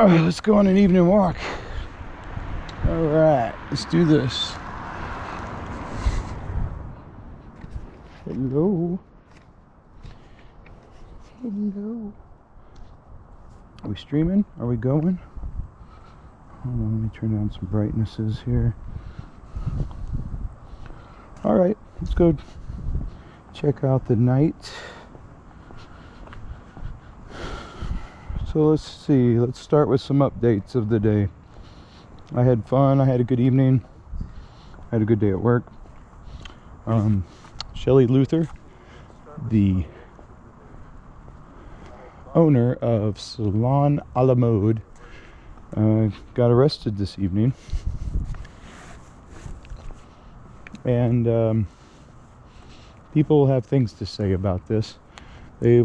Let's go on an evening walk. All right, let's do this. Hello. Hello. Are we streaming? Are we going? Hold on, let me turn down some brightnesses here. All right, let's go check out the night. So let's see, let's start with some updates of the day. I had fun, I had a good evening, I had a good day at work. Shelley Luther, the owner of Salon a la Mode, got arrested this evening. And people have things to say about this. They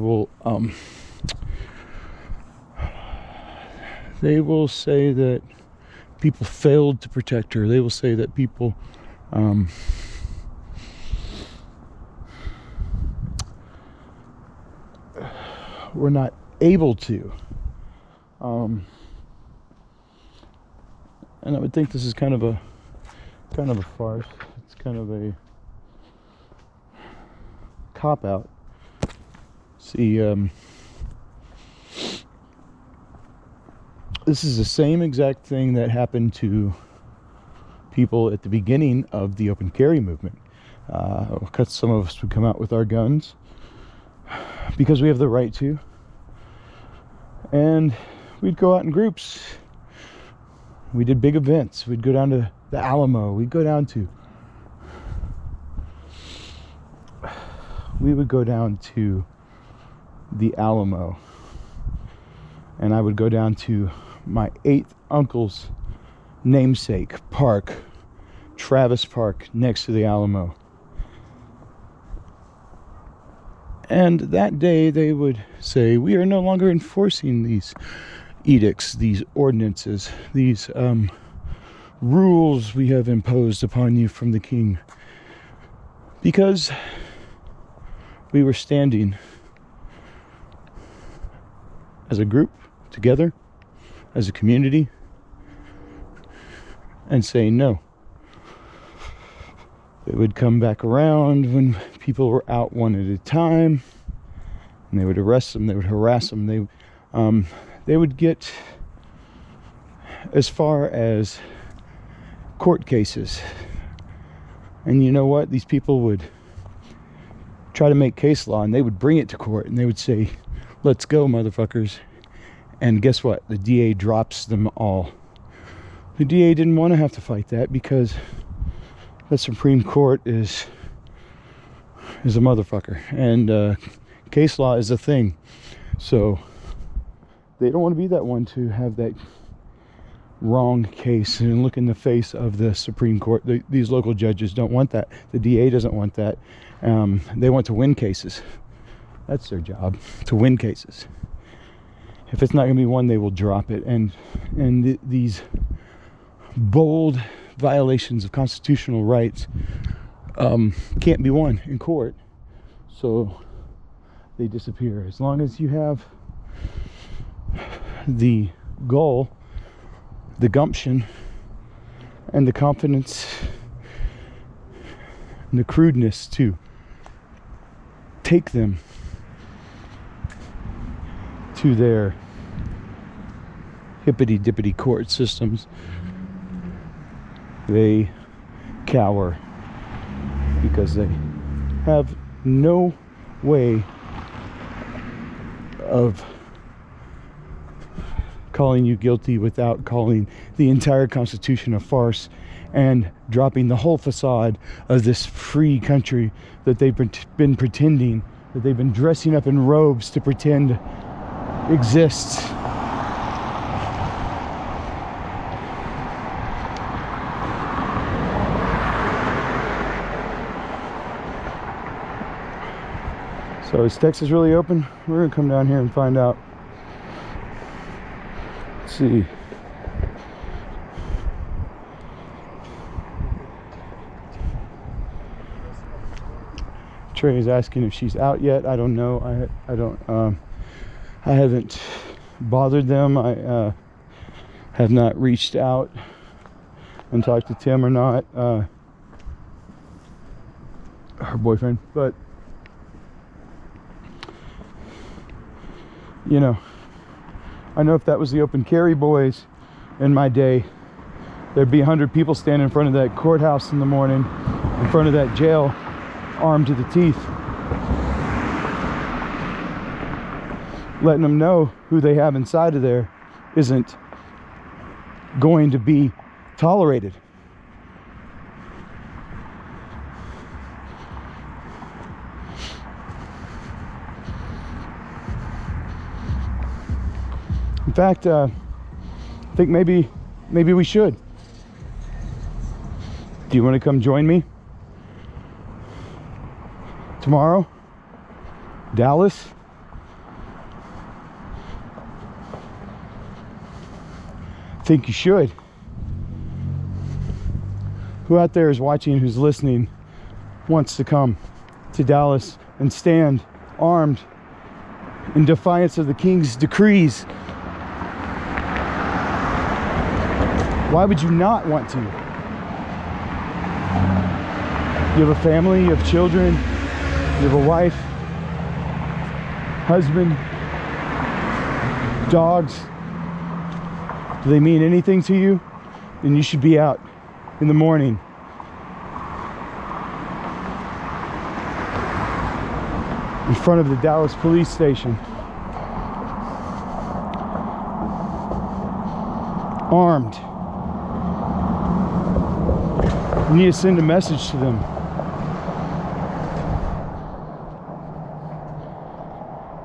will say that people failed to protect her. They will say that people were not able to. And I would think this is kind of a farce. It's kind of a cop-out. See, this is the same exact thing that happened to people at the beginning of the open carry movement. Because some of us would come out with our guns because we have the right to, and we'd go out in groups. We did big events. We'd go down to the Alamo. We would go down to the Alamo, and I would go down to my 8th uncle's namesake park, Travis Park, next to the Alamo. And that day they would say, we are no longer enforcing these edicts, these ordinances, these rules we have imposed upon you from the king, because we were standing as a group together, as a community, and saying no. They would come back around when people were out one at a time, and they would arrest them, they would harass them, they would get as far as court cases. And you know what? These people would try to make case law, and they would bring it to court, and they would say, let's go, motherfuckers. And guess what? The DA drops them all. The DA didn't want to have to fight that, because the Supreme Court is a motherfucker, and case law is a thing. So they don't want to be that one to have that wrong case and look in the face of the Supreme Court. These local judges don't want that. The DA doesn't want that. They want to win cases. That's their job, to win cases. If it's not going to be won, they will drop it. And these bold violations of constitutional rights can't be won in court, so they disappear. As long as you have the goal, the gumption, and the confidence, and the crudeness to take them to their hippity-dippity court systems, they cower, because they have no way of calling you guilty without calling the entire Constitution a farce and dropping the whole facade of this free country that they've been pretending, that they've been dressing up in robes to pretend exists. So is Texas really open? We're gonna come down here and find out. Let's see. Trey is asking if she's out yet. I don't know. I haven't bothered them. have not reached out and talked to Tim or not, her boyfriend, but you know, I know if that was the open carry boys in my day, there'd be 100 people standing in front of that courthouse in the morning, in front of that jail, armed to the teeth, letting them know who they have inside of there isn't going to be tolerated. In fact, I think maybe we should. Do you want to come join me tomorrow? Dallas? I think you should. Who out there is watching, who's listening, wants to come to Dallas and stand armed in defiance of the king's decrees? Why would you not want to? You have a family, you have children, you have a wife, husband, dogs. Do they mean anything to you? Then you should be out in the morning. In front of the Dallas police station. Armed. You need to send a message to them.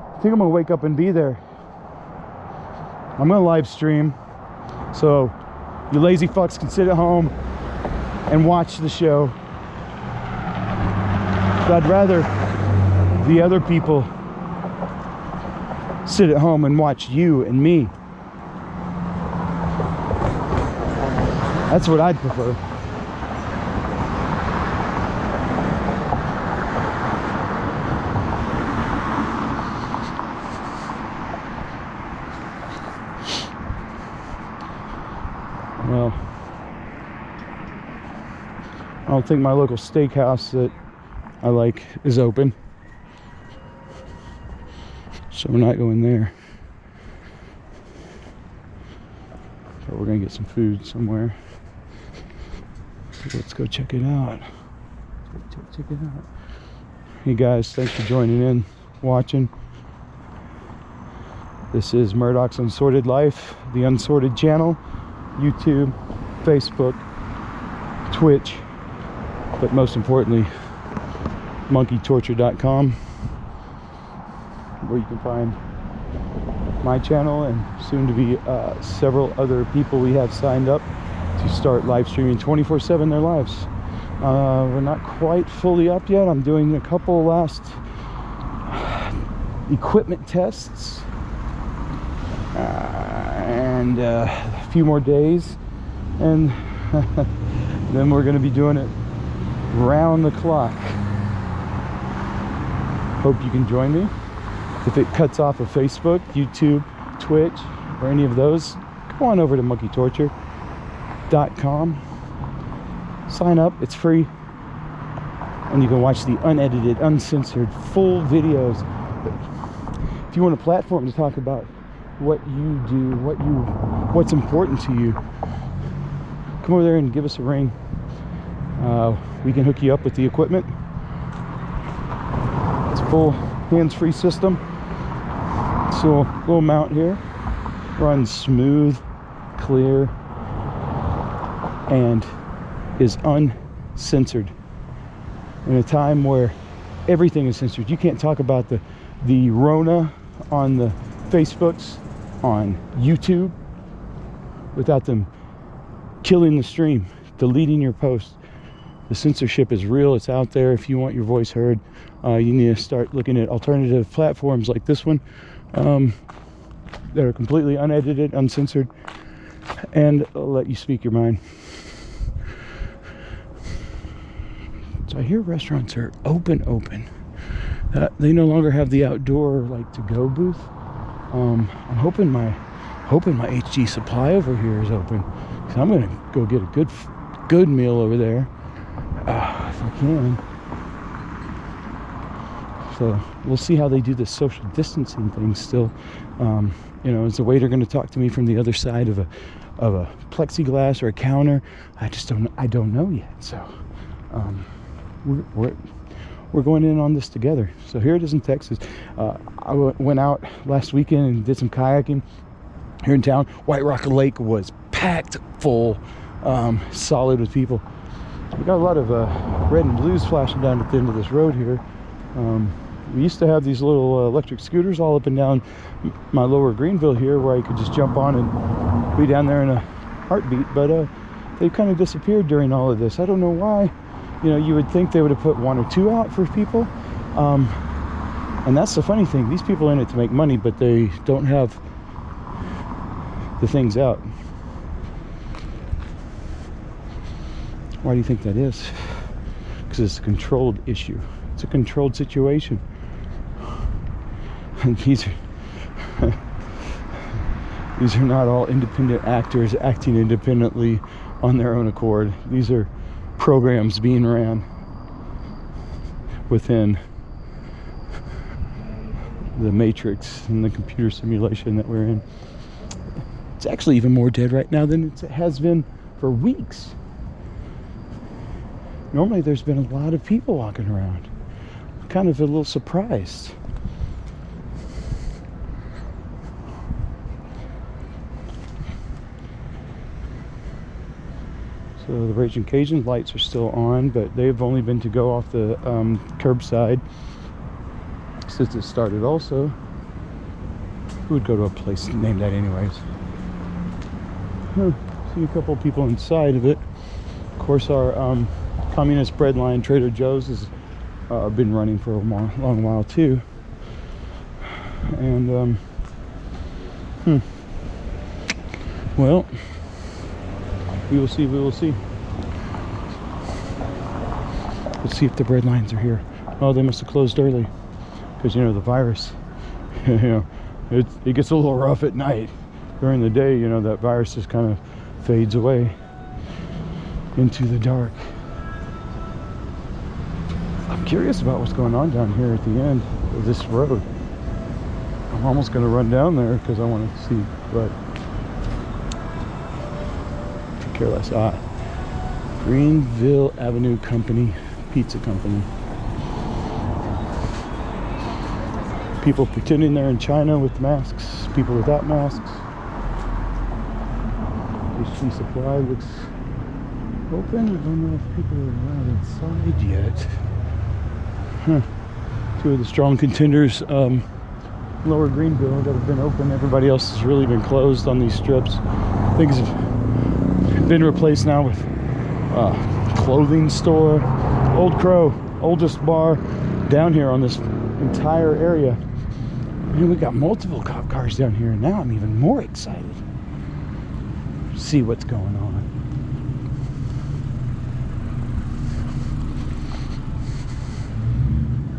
I think I'm gonna wake up and be there. I'm gonna live stream, so you lazy fucks can sit at home and watch the show. But I'd rather the other people sit at home and watch you and me. That's what I'd prefer. Well, I don't think my local steakhouse that I like is open, so we're not going there. But we're gonna get some food somewhere. So let's go check it out. Check it out. Hey guys, thanks for joining in, watching. This is Murdoch's Unsorted Life, the Unsorted channel. YouTube, Facebook, Twitch, but most importantly, monkeytorture.com, where you can find my channel and soon to be several other people we have signed up to start live streaming 24/7 their lives. We're not quite fully up yet. I'm doing a couple last equipment tests and a few more days, and then we're going to be doing it round the clock. Hope you can join me. If it cuts off of Facebook, YouTube, Twitch, or any of those, go on over to monkeytorture.com. Sign up, it's free, and you can watch the unedited, uncensored, full videos. If you want a platform to talk about what you do, what's important to you, come over there and give us a ring. We can hook you up with the equipment. It's a full hands-free system. So little mount here runs smooth, clear, and is uncensored. In a time where everything is censored, you can't talk about the Rona on the Facebooks, on YouTube, without them killing the stream, deleting your post. The censorship is real, it's out there. If you want your voice heard, you need to start looking at alternative platforms like this one, that are completely unedited, uncensored, and let you speak your mind. So I hear restaurants are open. They no longer have the outdoor like to-go booth. I'm hoping my hoping my HG Supply over here is open. So I'm gonna go get a good meal over there if I can. So we'll see how they do the social distancing thing still. You know, is the waiter going to talk to me from the other side of a plexiglass or a counter? I don't know yet. So we're going in on this together. So here it is in Texas. I went out last weekend and did some kayaking here in town. White Rock Lake was packed full, solid with people. We got a lot of red and blues flashing down at the end of this road here. We used to have these little electric scooters all up and down my lower Greenville here, where I could just jump on and be down there in a heartbeat, but they've kind of disappeared during all of this. I don't know why. You know, you would think they would have put one or two out for people, and that's the funny thing. These people are in it to make money, but they don't have the things out. Why do you think that is? Because it's a controlled issue. It's a controlled situation. And these are not all independent actors acting independently on their own accord. These are programs being ran within the matrix and the computer simulation that we're in. It's actually even more dead right now than it has been for weeks. Normally there's been a lot of people walking around. I'm kind of a little surprised. So the Raging Cajun lights are still on, but they've only been to go off the curbside since it started also. Who would go to a place named that anyways? See a couple of people inside of it. Of course, our communist bread line, Trader Joe's, has been running for a long while too. And well, we will see. Let's see if the bread lines are here. Oh, they must have closed early, because you know the virus. You know, it gets a little rough at night. During the day, you know, that virus just kind of fades away into the dark. I'm curious about what's going on down here at the end of this road. I'm almost going to run down there because I want to see, but could care less. Greenville Avenue Company, Pizza Company. People pretending they're in China with masks, people without masks. HG Supply looks open. I don't know if people are allowed inside yet. Two of the strong contenders, lower Greenville, that have been open. Everybody else has really been closed on these strips. Things have been replaced now with clothing store. Old Crow, oldest bar down here on this entire area. And we got multiple cop cars down here, and now I'm even more excited to see what's going on.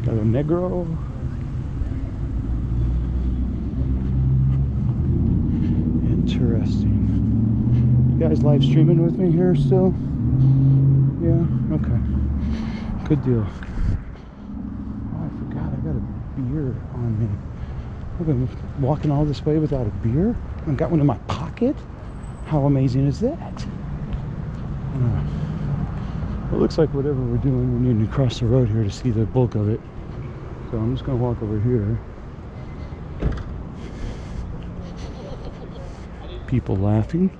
Got a Negro. Interesting. You guys live streaming with me here still? Yeah, okay. Good deal. Oh, I forgot, I got a beer on me. I've been walking all this way without a beer. I got one in my pocket. How amazing is that? It looks like whatever we're doing, we need to cross the road here to see the bulk of it. So I'm just going to walk over here. People laughing.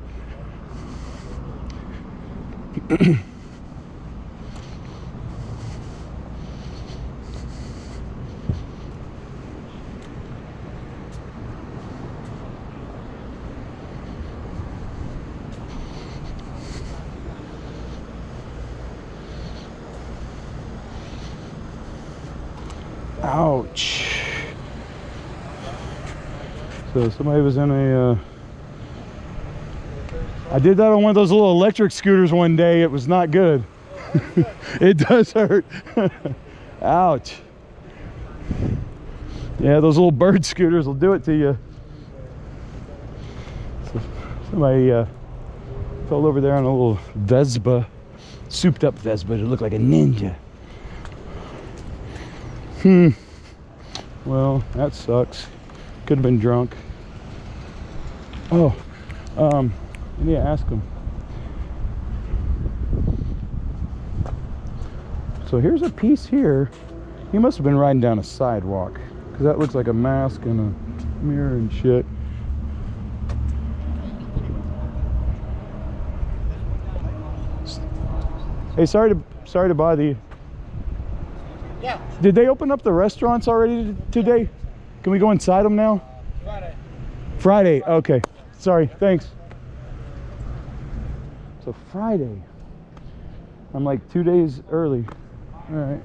Ouch. So somebody was in a I did that on one of those little electric scooters one day. It was not good. It does hurt. Ouch. Yeah, those little bird scooters will do it to you. So somebody fell over there on a little Vespa, souped up Vespa to look like a ninja. Well, that sucks. Could have been drunk. Oh, I need to ask him. So here's a piece here. He must have been riding down a sidewalk, because that looks like a mask and a mirror and shit. Hey, sorry to bother you. Yeah. Did they open up the restaurants already today? Can we go inside them now? Friday. Friday, okay. Sorry, thanks. So Friday. I'm like 2 days early. All right.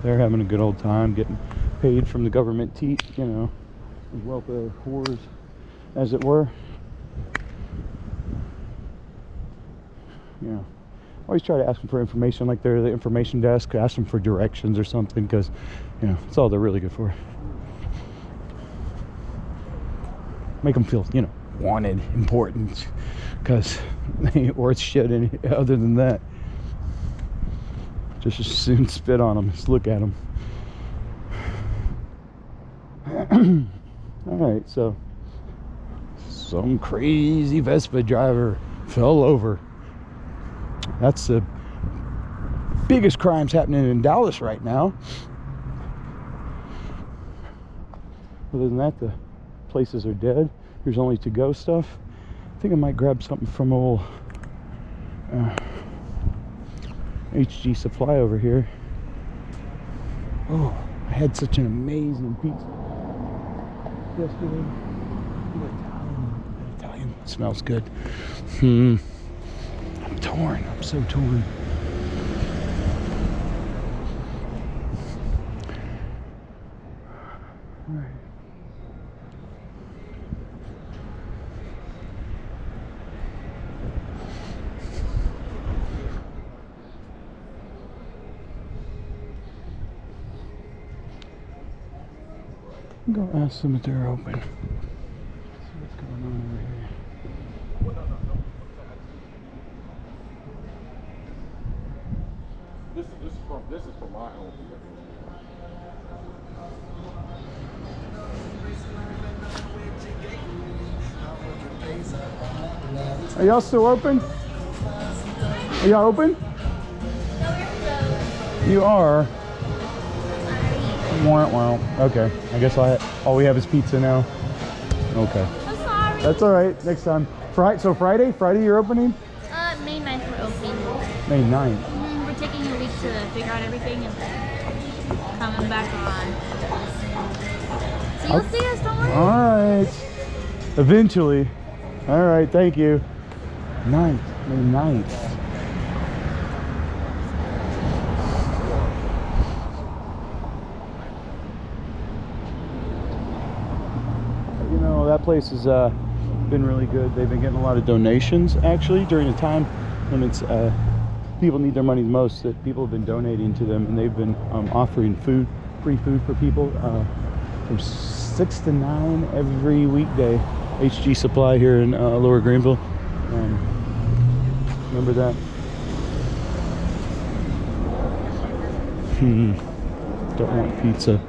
They're having a good old time, getting paid from the government, you know, welfare whores, as it were. Yeah. Always try to ask them for information, like they're the information desk. Ask them for directions or something, because, you know, it's all they're really good for. Make them feel, you know, wanted, important, because they ain't worth shit any other than that. Just as soon spit on them, just look at them. Alright, so some crazy Vespa driver fell over. That's the biggest crimes happening in Dallas right now. Other than that, the places are dead. There's only to-go stuff. I think I might grab something from old HG Supply over here. Oh, I had such an amazing pizza yesterday. Italian. Smells good. I'm torn. I'm so torn. All right. Go ask them if they're open. See what's going on over here. This is for my own. Are y'all still open? Are y'all open? You are. Wow. Okay. I guess all we have is pizza now. Okay. I'm sorry. That's all right. Next time. So Friday you're opening? May 9th we're opening. May 9th. We're taking a week to figure out everything and then coming back on. So you'll see us, don't worry. All right. Eventually. All right. Thank you. 9th. May 9th. You know, that place has been really good. They've been getting a lot of donations, actually, during a time when it's people need their money the most. That people have been donating to them, and they've been offering free food for people from 6 to 9 every weekday. HG Supply here in Lower Greenville. Remember that? Don't want pizza.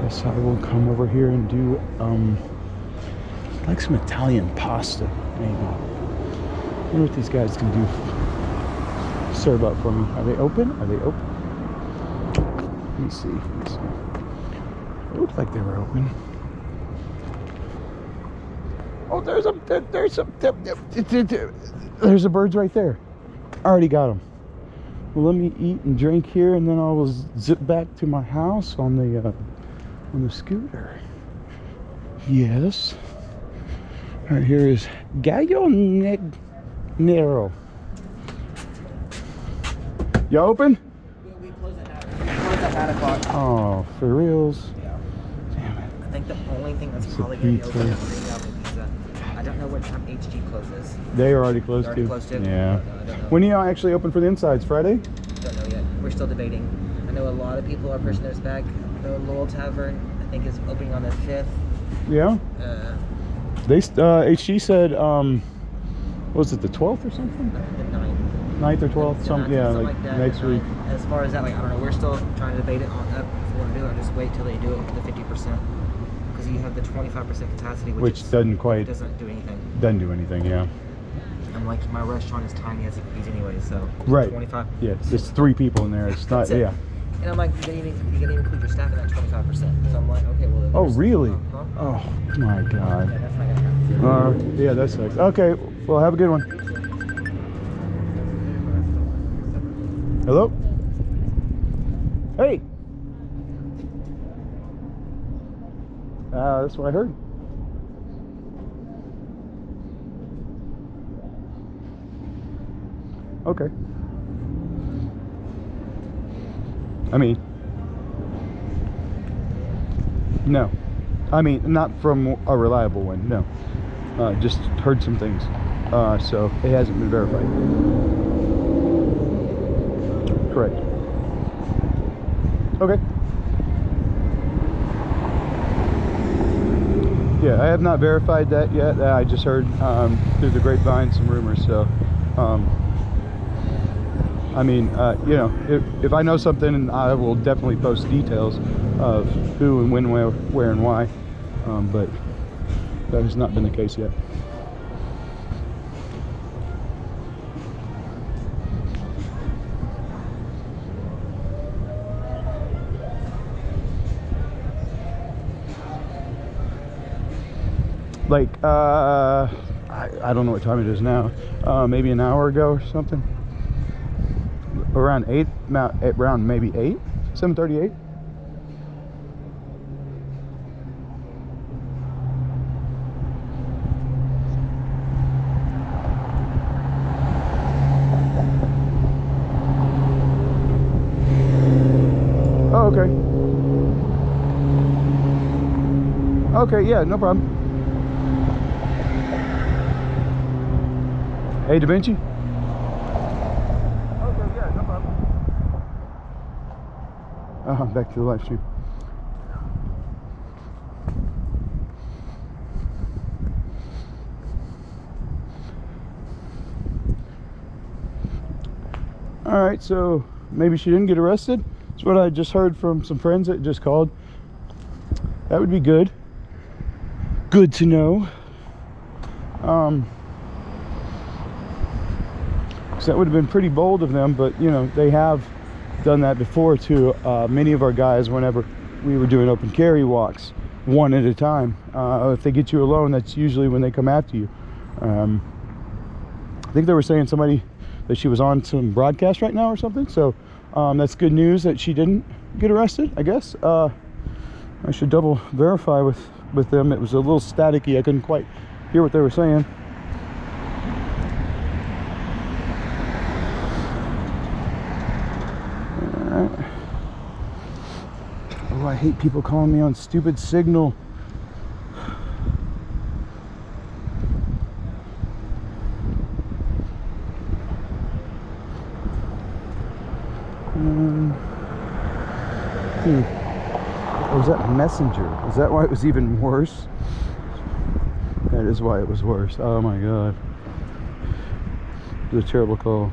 Guess I will come over here and do like some Italian pasta, maybe. I wonder what these guys can do. Serve up for me. Are they open? Are they open? Let me see. It looked like they were open. Oh, there's a birds right there. I already got them. Well, let me eat and drink here, and then I will zip back to my house on the scooter. Yes. All right, here is Gallo Nero. You open? We close at 9 o'clock. Oh, for reals? Yeah. Damn it. I think the only thing that's It's a probably going to be pizza. open is bringing out the pizza. don't know what time HG closes. They are already closed They're already too. closed too? Yeah. I don't know. When are you actually open for the insides? Friday? Don't know yet. We're still debating. I know a lot of people are pushing theirs back. The Lowell Tavern, I think, is opening on the 5th. Yeah. They HG said was it the 12th or something? The 9th. 9th or 12th? Something like that. next The week. 9th. As far as that, like, I don't know. We're still trying to debate it on that if we want to do it or just wait till they do it with the 50%. Because you have the 25% capacity, which doesn't quite doesn't do anything. Doesn't do anything, yeah. I'm like, my restaurant is tiny as it is anyway, so Right. 25. Yeah, there's 3 people in there. It's not. That's it. Yeah. And I'm like, you gotta include your staff in that 25%. So I'm like, okay, well. Oh, there's- really? Huh? Oh my Yeah, God. that's not gonna happen. Yeah, that sucks. Okay, well, have a good one. Hello? Hey! That's what I heard. Okay. I mean, no. I mean, not from a reliable one, no. Just heard some things. So it hasn't been verified. Correct. Okay. Yeah, I have not verified that yet. I just heard through the grapevine some rumors. So, I mean, you know, if I know something, I will definitely post details of who and when, where and why. But that has not been the case yet. Like, I don't know what time it is now. Maybe an hour ago or something. Around 8, around maybe 8, 7:38. Oh, okay. Okay, yeah, no problem. Hey, Da Vinci? Okay, yeah, no problem. Back to the live stream. Alright, so maybe she didn't get arrested. That's what I just heard from some friends that just called. That would be good. Good to know. So that would have been pretty bold of them, but you know, they have done that before to many of our guys whenever we were doing open carry walks, one at a time. If they get you alone, that's usually when they come after you. I think they were saying somebody that she was on some broadcast right now or something, so that's good news that she didn't get arrested, I guess. I should double verify with them. It was a little staticky. I couldn't quite hear what they were saying. Oh, I hate people calling me on stupid signal. Or was that Messenger? Is that why it was even worse? That is why it was worse. Oh my God. It was a terrible call.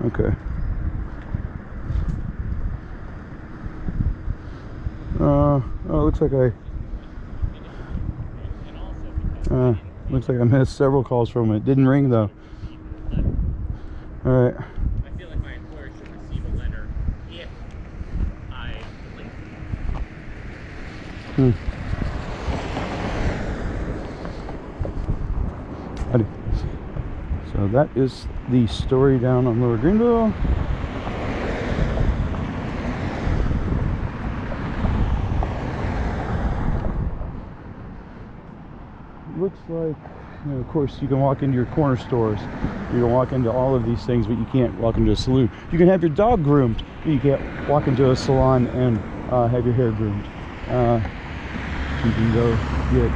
Okay. Oh, it looks like looks like I missed several calls from it. Didn't ring though. All right. I feel like my employer should receive a letter if I leave. Howdy. So that is the story down on Lower Greenville. Looks like You know, of course, you can walk into your corner stores. You can walk into all of these things, but you can't walk into a saloon. You can have your dog groomed, but you can't walk into a salon and have your hair groomed. You can go get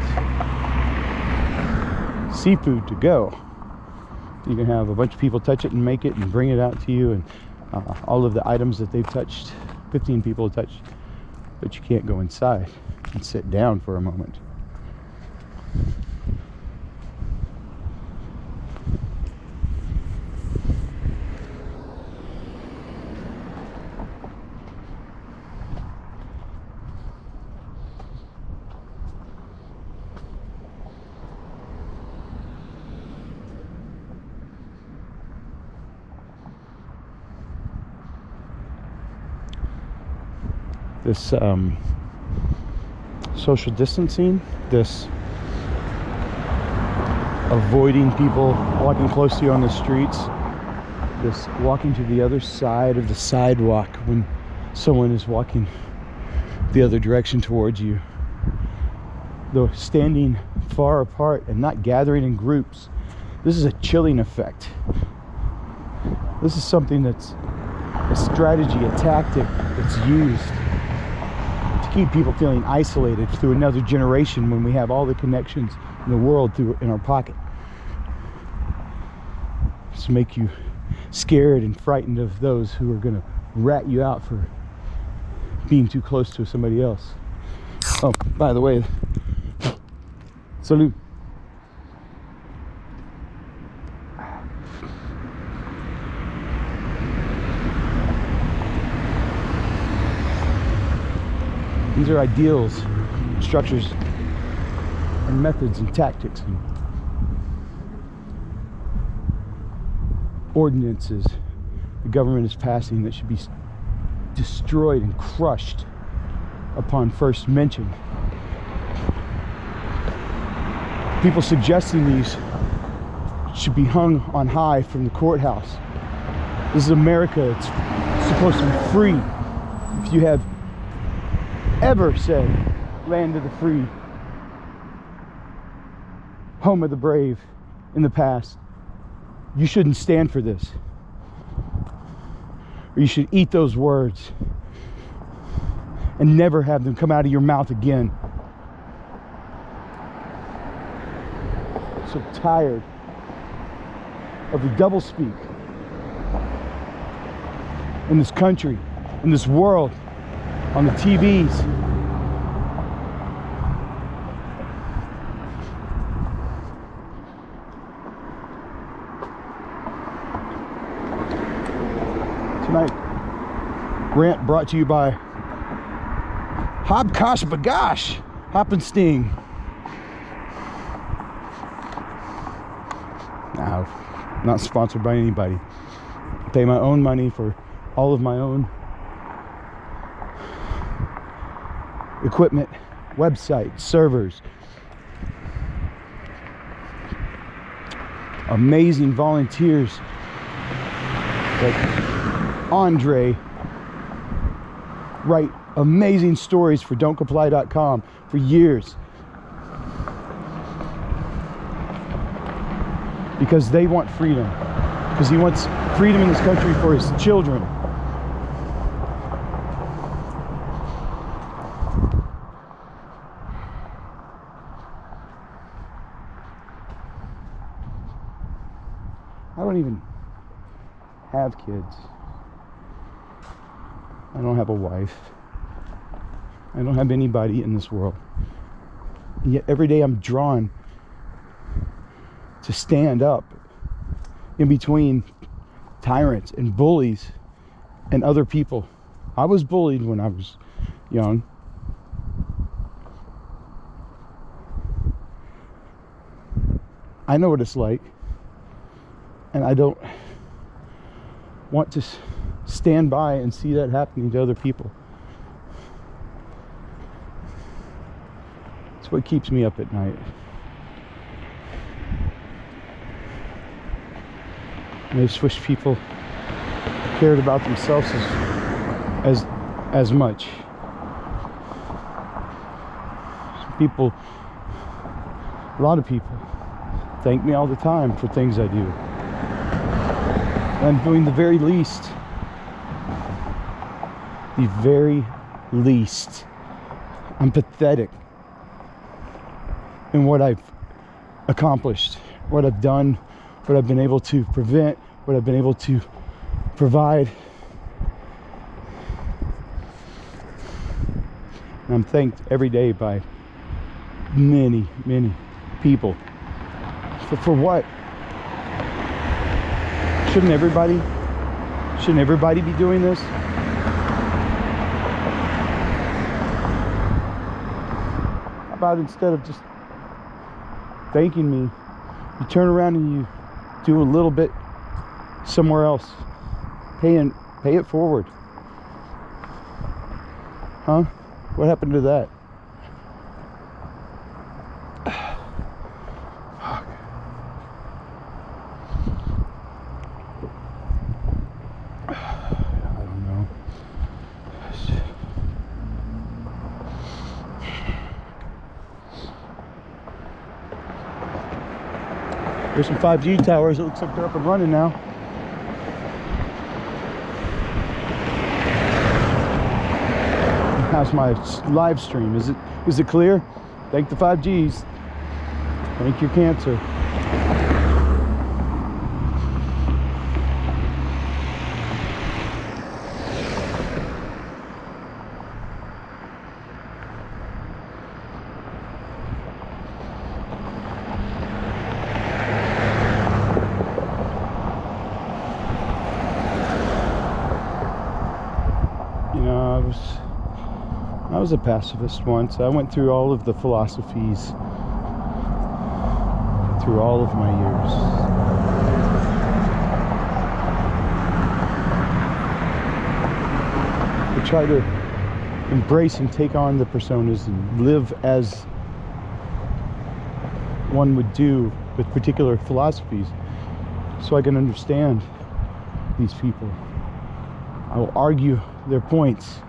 seafood to go. You can have a bunch of people touch it and make it and bring it out to you, and all of the items that they've touched, 15 people touched, but you can't go inside and sit down for a moment. This social distancing, this avoiding people walking close to you on the streets, this walking to the other side of the sidewalk when someone is walking the other direction towards you, though standing far apart and not gathering in groups. This is a chilling effect. This is something that's a strategy, a tactic that's used to keep people feeling isolated through another generation when we have all the connections in the world in our pocket. Just to make you scared and frightened of those who are going to rat you out for being too close to somebody else. Oh, by the way, salute. These are ideals, structures, and methods and tactics and ordinances the government is passing that should be destroyed and crushed upon first mention. People suggesting these should be hung on high from the courthouse. This is America. It's supposed to be free. If you have ever said land of the free, home of the brave in the past, you shouldn't stand for this, or you should eat those words and never have them come out of your mouth again. So tired of the doublespeak in this country, in this world, on the TVs. Tonight, rant brought to you by Hobkosh Bagosh, Hop and Sting. Now, not sponsored by anybody. I pay my own money for all of my own equipment, website, servers, amazing volunteers like Andre write amazing stories for don'tcomply.com for years, because they want freedom, because he wants freedom in this country for his children. I don't even have kids. I don't have a wife. I don't have anybody in this world. And yet every day I'm drawn to stand up in between tyrants and bullies and other people. I was bullied when I was young. I know what it's like. And I don't want to stand by and see that happening to other people. It's what keeps me up at night. And I just wish people cared about themselves as much. People, a lot of people, thank me all the time for things I do. I'm doing the very least. The very least. I'm pathetic in what I've accomplished, what I've done, what I've been able to prevent, what I've been able to provide. And I'm thanked every day by many, many people. For what? Shouldn't everybody be doing this? How about instead of just thanking me, you turn around and you do a little bit somewhere else. Pay it forward. Huh? What happened to that? Fuck. I don't know. There's some 5G towers. It looks like they're up and running now. How's my live stream? Is it clear? Thank the 5Gs. Thank your cancer. You know, I was a pacifist once. I went through all of the philosophies through all of my years. I try to embrace and take on the personas and live as one would do with particular philosophies so I can understand these people. I will argue their points.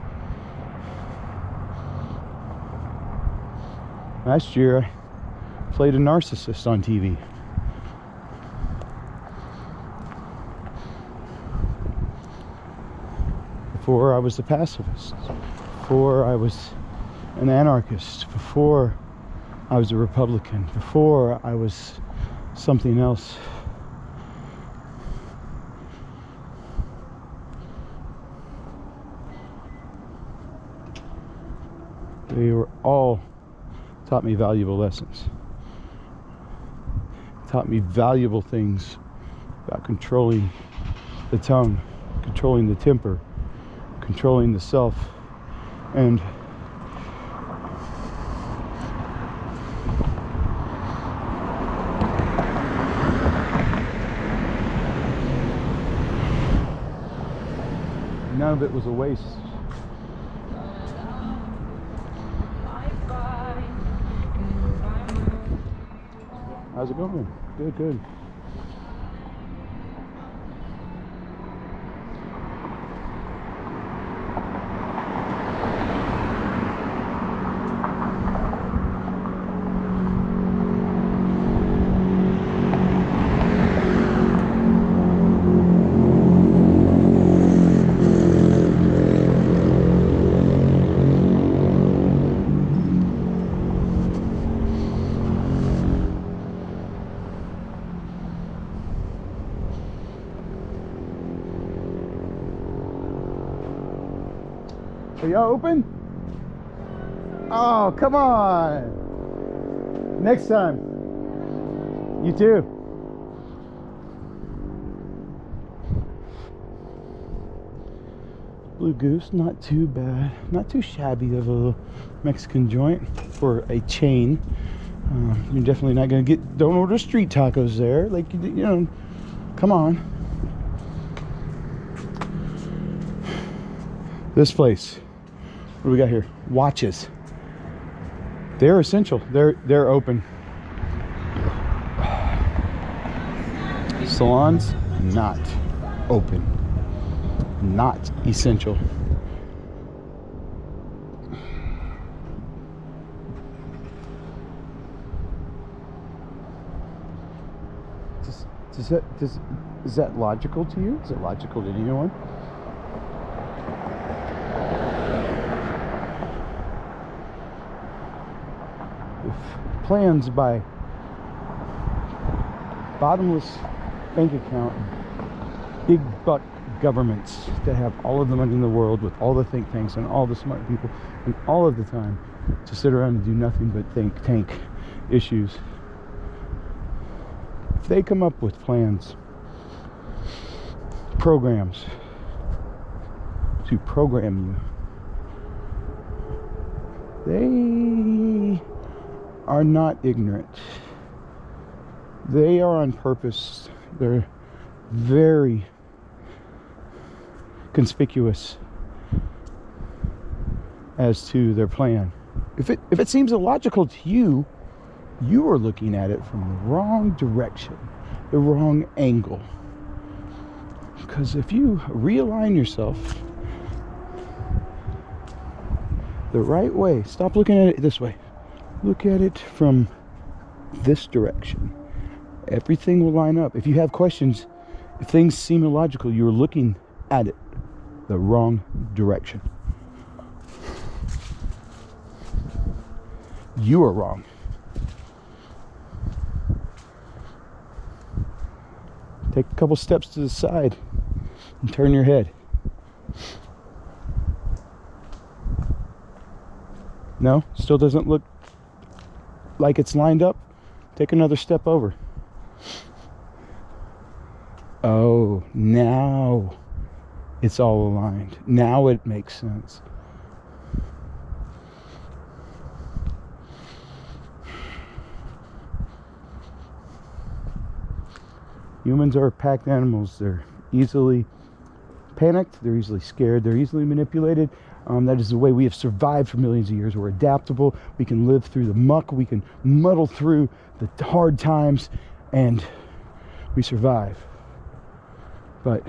Last year, I played a narcissist on TV. Before I was a pacifist. Before I was an anarchist. Before I was a Republican. Before I was something else. They were all taught me valuable lessons. Taught me valuable things about controlling the tongue, controlling the temper, controlling the self, and none of it was a waste. How's it going? Good, good. Are y'all open? Oh, come on. Next time. You too. Blue Goose, not too bad. Not too shabby of a Mexican joint for a chain. You're definitely not going to don't order street tacos there. Like, you know, come on. This place. What do we got here? Watches. They're essential. They're open. Salons, not open. Not essential. is that logical to you? Is it logical to anyone? If plans by bottomless bank account, big buck governments that have all of the money in the world with all the think tanks and all the smart people and all of the time to sit around and do nothing but think tank issues. If they come up with plans, programs to program you, they are not ignorant. They are on purpose. They're very conspicuous as to their plan. If it seems illogical to you, you are looking at it from the wrong direction, the wrong angle. Because if you realign yourself the right way, stop looking at it this way, look at it from this direction, everything will line up. If you have questions, if things seem illogical, you're looking at it the wrong direction. You are wrong. Take a couple steps to the side and turn your head. No, still doesn't look like it's lined up. Take another step over. Oh, now it's all aligned. Now it makes sense. Humans are packed animals. They're easily panicked, they're easily scared, they're easily manipulated. That is the way we have survived for millions of years. We're adaptable, we can live through the muck, we can muddle through the hard times, and we survive. But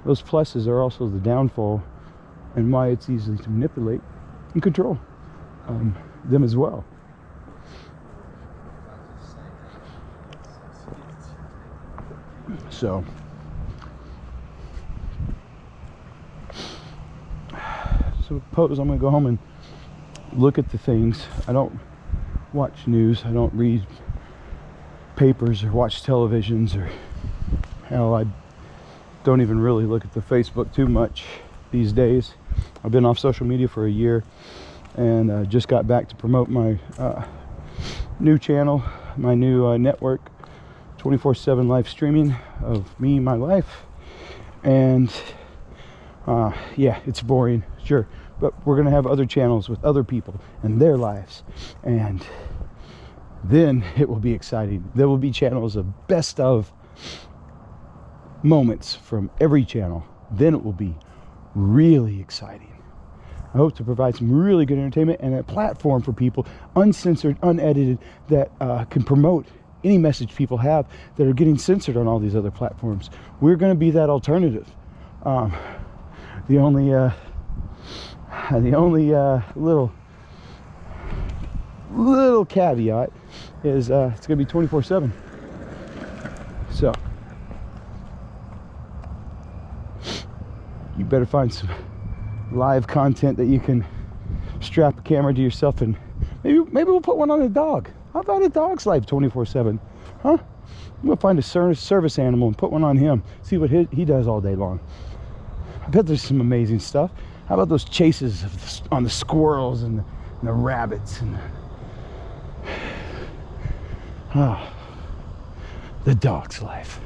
those pluses are also the downfall, and why it's easy to manipulate and control them as well. So suppose I'm going to go home and look at the things. I don't watch news, I don't read papers or watch televisions, or hell, I don't even really look at the Facebook too much these days. I've been off social media for a year, and just got back to promote my new channel, my new network, 24/7 live streaming of me, my life. And yeah, it's boring, sure, but we're gonna have other channels with other people and their lives, and then it will be exciting. There will be channels of best of moments from every channel. Then it will be really exciting. I hope to provide some really good entertainment and a platform for people, uncensored, unedited, that can promote any message people have that are getting censored on all these other platforms. We're going to be that alternative. The only little caveat is it's going to be 24/7. So you better find some live content that you can strap a camera to yourself, and maybe we'll put one on a dog. How about a dog's life 24/7? Huh? I'm gonna find a service animal and put one on him. See what he does all day long. I bet there's some amazing stuff. How about those chases on the squirrels and the rabbits and the dog's life.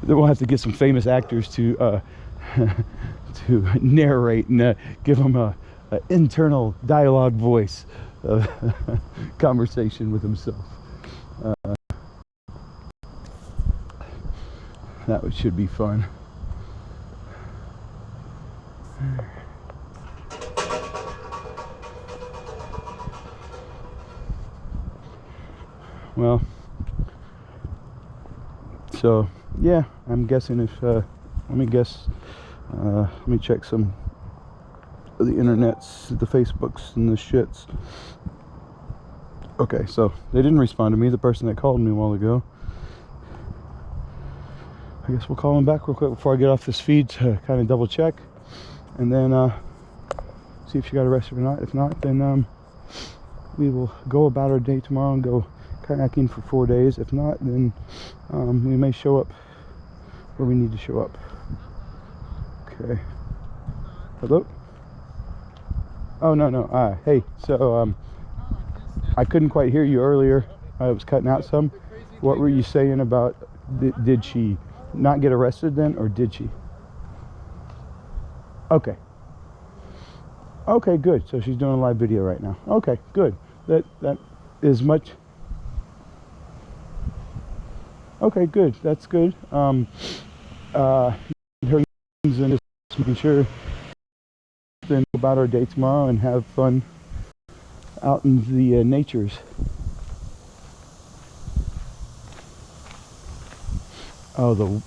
Then we'll have to get some famous actors to to narrate and give them a internal dialogue voice conversation with himself. That should be fun. Well, so yeah, I'm guessing if let me guess, let me check some of the internets, the Facebooks and the shits. Okay, so they didn't respond to me, the person that called me a while ago. I guess we'll call him back real quick before I get off this feed to kind of double check, and then see if she got arrested or not. If not, then we will go about our day tomorrow and go kayaking for 4 days. If not, then we may show up where we need to show up. Okay. Hello? Oh, no. Hey, so I couldn't quite hear you earlier. I was cutting out some. What were you saying about, did she not get arrested then, or did she? Okay. Okay, good. So she's doing a live video right now. Okay, good. That is much. Okay, good. That's good. Her and just making sure then about our day tomorrow and have fun out in the natures. Oh, the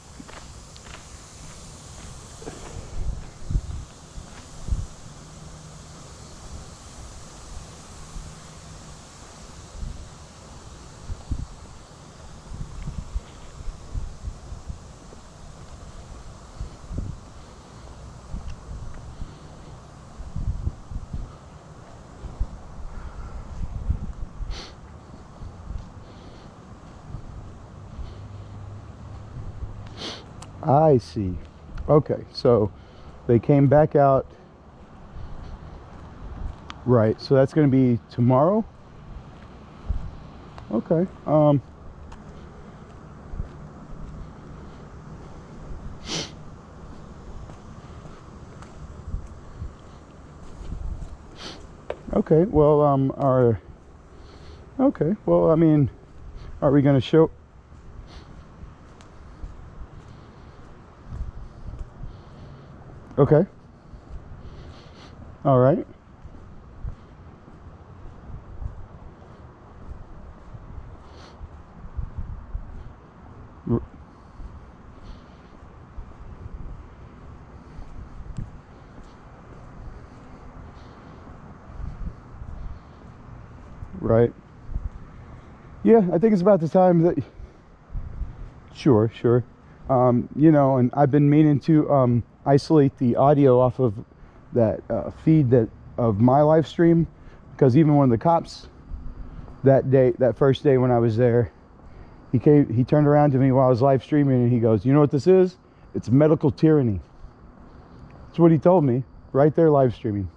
I see. Okay, so they came back out. Right, so that's going to be tomorrow. Okay. Okay. Well, okay. Well, I mean, are we going to show? Okay. All right. Right. Yeah, I think it's about the time that. Sure. You know, and I've been meaning to isolate the audio off of that feed of my live stream, because even one of the cops that first day when I was there, he turned around to me while I was live streaming and he goes, "You know what this is? It's medical tyranny." That's what he told me right there live streaming.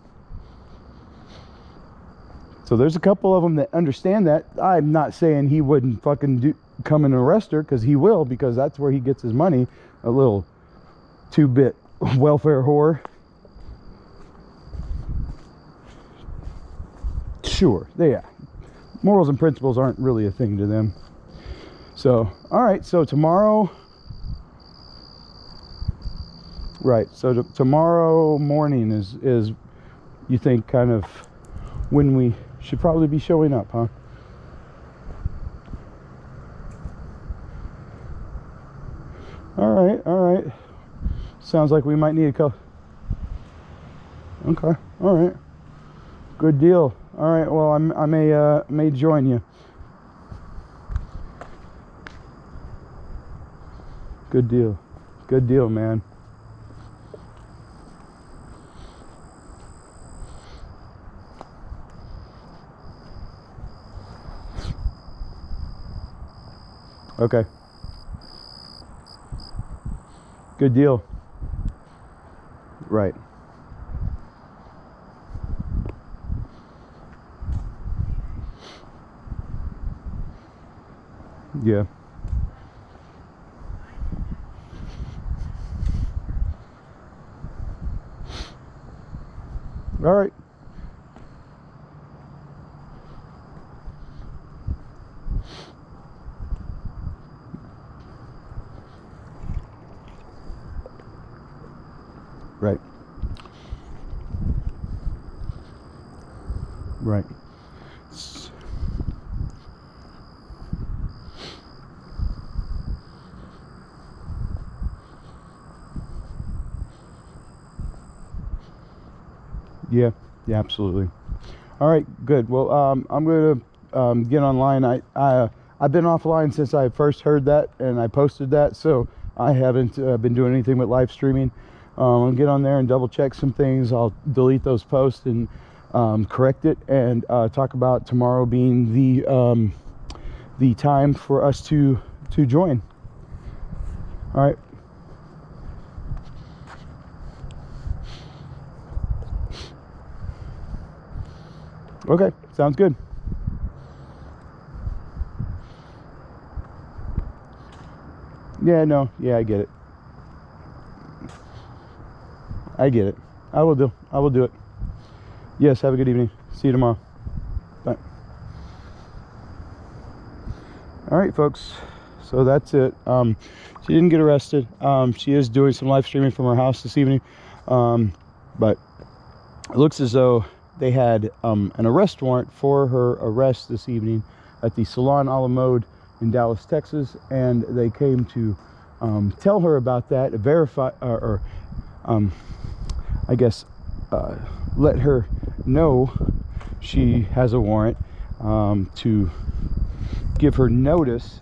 So there's a couple of them that understand that. I'm not saying he wouldn't fucking come and arrest her, because he will, because that's where he gets his money. A little 2-bit welfare whore. Sure, yeah. Morals and principles aren't really a thing to them. So, all right. So tomorrow, right? So tomorrow morning is you think kind of when we should probably be showing up, huh? All right. Sounds like we might need a couple. Okay, all right. Good deal. All right, well, I may join you. Good deal, man. Okay. Good deal. Right. Yeah. All right. Right. Right. Yeah, absolutely. All right, good. Well, I'm going to get online. I've been offline since I first heard that and I posted that, so I haven't been doing anything but live streaming. I'll get on there and double check some things. I'll delete those posts and correct it, and talk about tomorrow being the time for us to join. All right. Okay, sounds good. Yeah, no, yeah, I get it. I get it. I will do it. Yes, have a good evening. See you tomorrow. Bye. All right, folks. So that's it. She didn't get arrested. She is doing some live streaming from her house this evening. But it looks as though they had an arrest warrant for her arrest this evening at the Salon a la Mode in Dallas, Texas, and they came to tell her about that, verify, I guess let her know she has a warrant, to give her notice